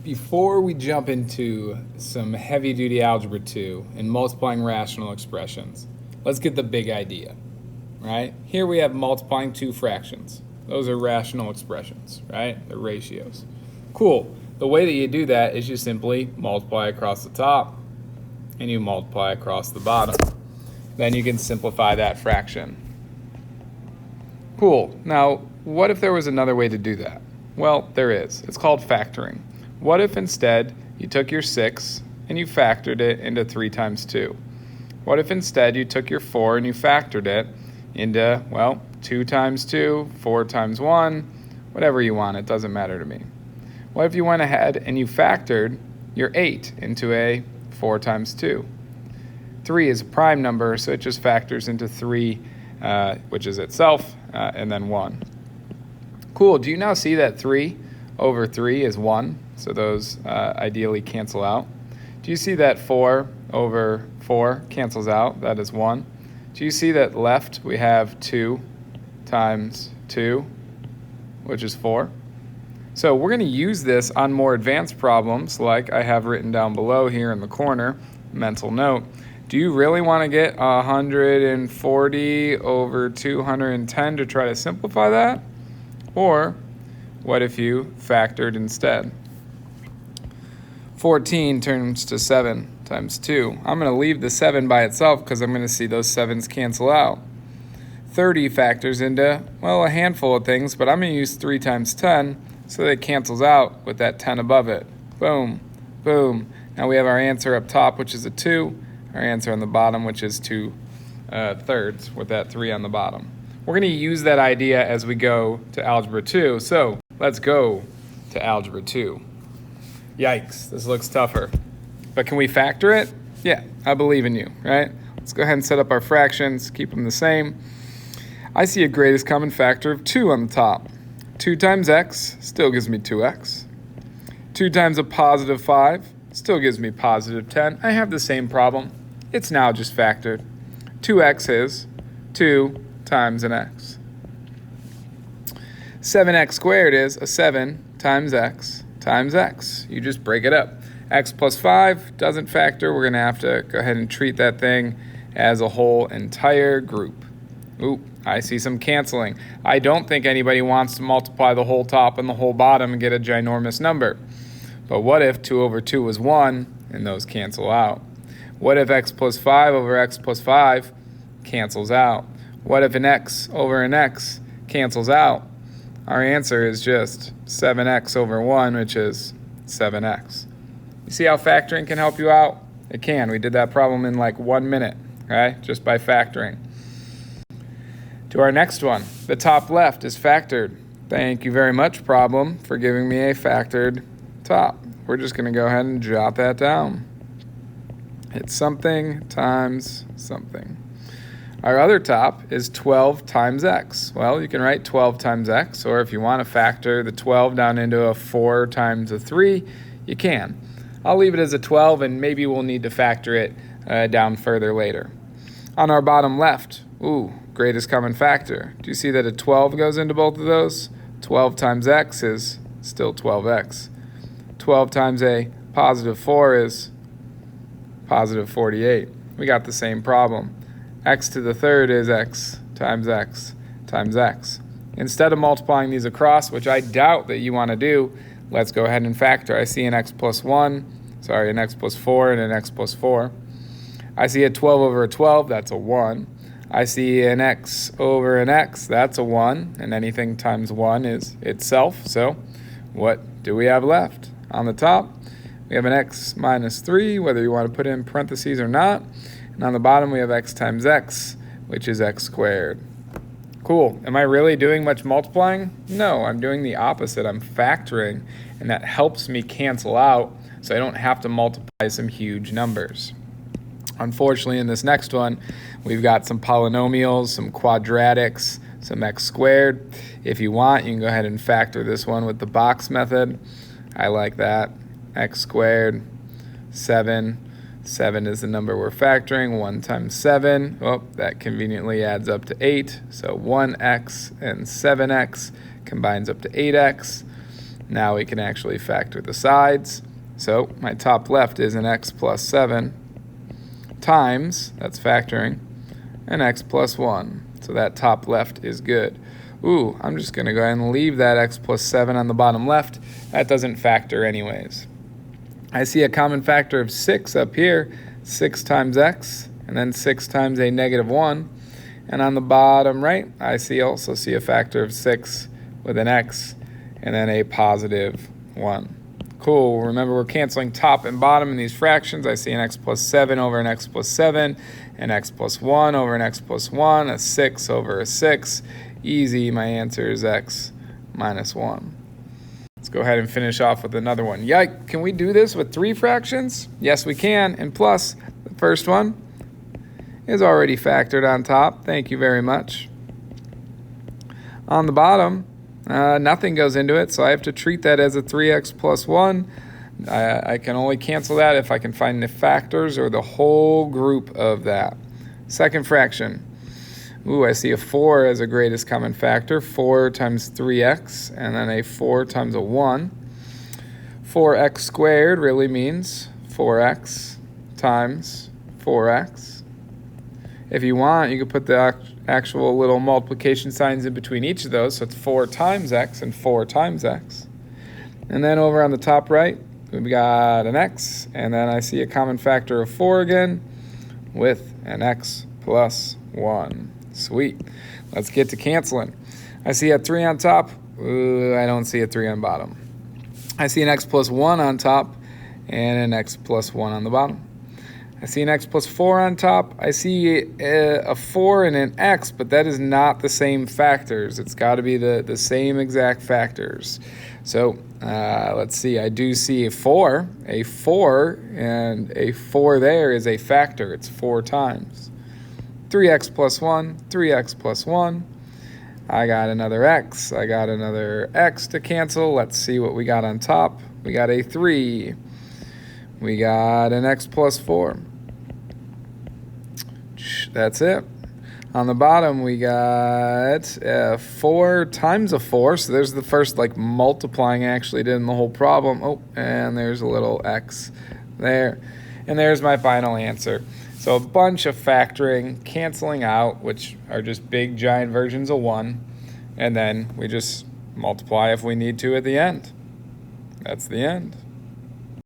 Before we jump into some heavy-duty Algebra 2 and multiplying rational expressions, let's get the big idea, right? Here we have multiplying two fractions. Those are rational expressions, right? They're ratios. Cool. The way that you do that is you simply multiply across the top and you multiply across the bottom. Then you can simplify that fraction. Cool. Now, what if there was another way to do that? Well, there is. It's called factoring. What if instead you took your 6 and you factored it into 3 times 2? What if instead you took your 4 and you factored it into, well, 2 times 2, 4 times 1, whatever you want, it doesn't matter to me. What if you went ahead and you factored your 8 into a 4 times 2? 3 is a prime number, so it just factors into 3, which is itself, and then 1. Cool, do you now see that 3 over 3 is 1? So those ideally cancel out. Do you see that 4 over 4 cancels out? That is 1. Do you see that left we have 2 times 2, which is 4? So we're going to use this on more advanced problems like I have written down below here in the corner. Mental note. Do you really want to get 140 over 210 to try to simplify that? Or what if you factored instead? 14 turns to 7 times 2. I'm going to leave the 7 by itself because I'm going to see those 7s cancel out. 30 factors into, well, a handful of things, but I'm going to use 3 times 10 so that it cancels out with that 10 above it. Boom, boom. Now we have our answer up top, which is a 2, our answer on the bottom, which is 2 thirds with that 3 on the bottom. We're going to use that idea as we go to Algebra 2, so let's go to Algebra 2. Yikes, this looks tougher. But can we factor it? Yeah, I believe in you, right? Let's go ahead and set up our fractions, keep them the same. I see a greatest common factor of 2 on the top. 2 times x still gives me 2x. 2 times a positive 5 still gives me positive 10. I have the same problem. It's now just factored. 2x is 2 times an x. 7x squared is a 7 times x times x. You just break it up. X plus 5 doesn't factor. We're going to have to go ahead and treat that thing as a whole entire group. Ooh, I see some canceling. I don't think anybody wants to multiply the whole top and the whole bottom and get a ginormous number. But what if 2 over 2 is 1 and those cancel out? What if x plus 5 over x plus 5 cancels out? What if an x over an x cancels out? Our answer is just 7x over 1, which is 7x. You see how factoring can help you out? It can. We did that problem in like 1 minute, right? Just by factoring. To our next one. The top left is factored. Thank you very much, problem, for giving me a factored top. We're just going to go ahead and jot that down. It's something times something. Our other top is 12 times x. Well, you can write 12 times x, or if you want to factor the 12 down into a 4 times a 3, you can. I'll leave it as a 12, and maybe we'll need to factor it down further later. On our bottom left, greatest common factor. Do you see that a 12 goes into both of those? 12 times x is still 12x. 12 times a positive 4 is positive 48. We got the same problem. X to the third is x times x times x. Instead of multiplying these across, which I doubt that you want to do, let's go ahead and factor. I see an x plus 4 and an x plus 4. I see a 12 over a 12, that's a 1. I see an x over an x, that's a 1. And anything times 1 is itself. So what do we have left? On the top, we have an x minus 3, whether you want to put it in parentheses or not. And on the bottom, we have x times x, which is x squared. Cool. Am I really doing much multiplying? No, I'm doing the opposite. I'm factoring, and that helps me cancel out so I don't have to multiply some huge numbers. Unfortunately, in this next one, we've got some polynomials, some quadratics, some x squared. If you want, you can go ahead and factor this one with the box method. I like that. X squared, 7. 7 is the number we're factoring. 1 times 7, that conveniently adds up to 8. So 1x and 7x combines up to 8x. Now we can actually factor the sides. So my top left is an x plus 7 times, that's factoring, an x plus 1. So that top left is good. Ooh, I'm just going to go ahead and leave that x plus 7 on the bottom left. That doesn't factor anyways. I see a common factor of 6 up here, 6 times x, and then 6 times a negative 1. And on the bottom right, I also see a factor of 6 with an x, and then a positive 1. Cool. Remember, we're canceling top and bottom in these fractions. I see an x plus 7 over an x plus 7, an x plus 1 over an x plus 1, a 6 over a 6. Easy. My answer is x minus 1. Let's go ahead and finish off with another one. Yike. Can we do this with 3 fractions? Yes, we can. And plus, the first one is already factored on top. Thank you very much. On the bottom, nothing goes into it, so I have to treat that as a 3x plus 1. I can only cancel that if I can find the factors or the whole group of that. Second fraction. Ooh, I see a 4 as a greatest common factor. 4 times 3x, and then a 4 times a 1. 4x squared really means 4x times 4x. If you want, you could put the actual little multiplication signs in between each of those. So it's 4 times x and 4 times x. And then over on the top right, we've got an x. And then I see a common factor of 4 again with an x plus 1. Sweet. Let's get to canceling. I see a 3 on top. Ooh, I don't see a 3 on bottom. I see an x plus 1 on top and an x plus 1 on the bottom. I see an x plus 4 on top. I see a 4 and an x, but that is not the same factors. It's got to be the same exact factors. So let's see. I do see a 4, and a 4 there is a factor. It's 4 times. 3x plus 1, 3x plus 1. I got another x. I got another x to cancel. Let's see what we got on top. We got a 3. We got an x plus 4. That's it. On the bottom, we got 4 times a 4. So there's the first multiplying I actually did in the whole problem. Oh, and there's a little x there. And there's my final answer. So a bunch of factoring, canceling out, which are just big, giant versions of 1. And then we just multiply if we need to at the end. That's the end.